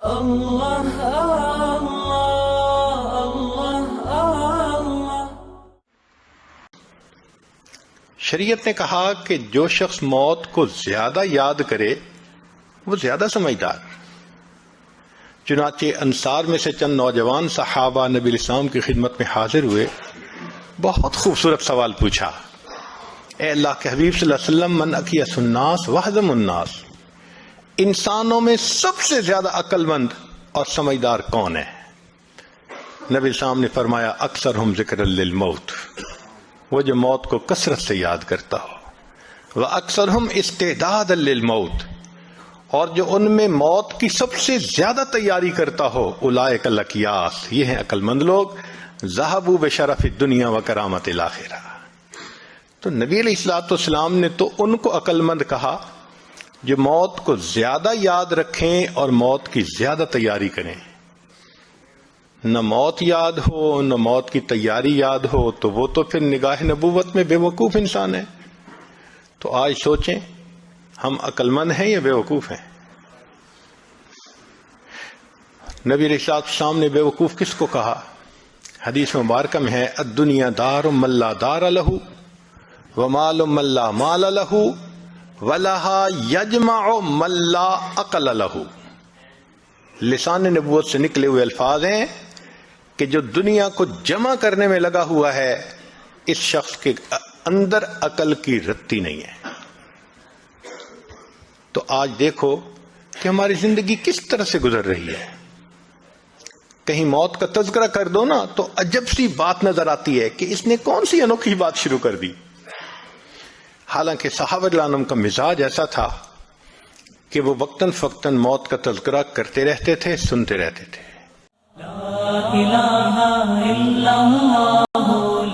اللہ اللہ اللہ اللہ۔ شریعت نے کہا کہ جو شخص موت کو زیادہ یاد کرے وہ زیادہ سمجھدار۔ چنانچہ انصار میں سے چند نوجوان صحابہ نبی اسلام کی خدمت میں حاضر ہوئے، بہت خوبصورت سوال پوچھا، اے اللہ کے حبیب صلی اللہ علیہ وسلم، من اکیس الناس وحزم الناس، انسانوں میں سب سے زیادہ عقل مند اور سمجھدار کون ہے؟ نبی اسلام نے فرمایا اکثرہم ذکر للموت، وہ جو موت کو کثرت سے یاد کرتا ہو، وَأَكْثَرْهُمْ اسْتِعْدَادًا لِلْمَوْتِ، اور جو ان میں موت کی سب سے زیادہ تیاری کرتا ہو، اولئک الاکیاس، یہ ہیں عقل مند لوگ، ذهبوا بشرف الدنیا وکرامت الآخرہ۔ تو نبی علیہ الصلوۃ والسلام نے تو ان کو عقل مند کہا جو موت کو زیادہ یاد رکھیں اور موت کی زیادہ تیاری کریں۔ نہ موت یاد ہو نہ موت کی تیاری یاد ہو تو وہ تو پھر نگاہ نبوت میں بے وقوف انسان ہے۔ تو آج سوچیں، ہم عقل مند ہیں یا بے وقوف ہیں؟ نبی علیہ السلام نے بے وقوف کس کو کہا؟ حدیث مبارکہ میں ہے الدنیا دار من لا دار لہ ومال من لا مال لہ ولہا یجمع من لا عقل لہ۔ لسان نبوت سے نکلے ہوئے الفاظ ہیں کہ جو دنیا کو جمع کرنے میں لگا ہوا ہے، اس شخص کے اندر عقل کی رتی نہیں ہے۔ تو آج دیکھو کہ ہماری زندگی کس طرح سے گزر رہی ہے۔ کہیں موت کا تذکرہ کر دو نا تو عجب سی بات نظر آتی ہے کہ اس نے کون سی انوکھی بات شروع کر دی۔ حالانکہ صحابہ رضوان کا مزاج ایسا تھا کہ وہ وقتاً فوقتاً موت کا تذکرہ کرتے رہتے تھے، سنتے رہتے تھے۔ لا الہ الا اللہ،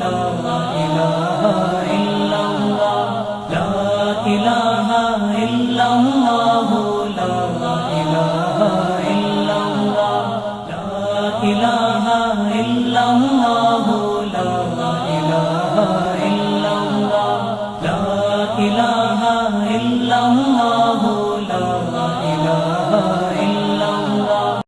لا الہ الا اللہ، لا الہ الا اللہ، لا الہ الا اللہ، لا الہ الا اللہ، لا الہ الا اللہ، لا الہ الا اللہ۔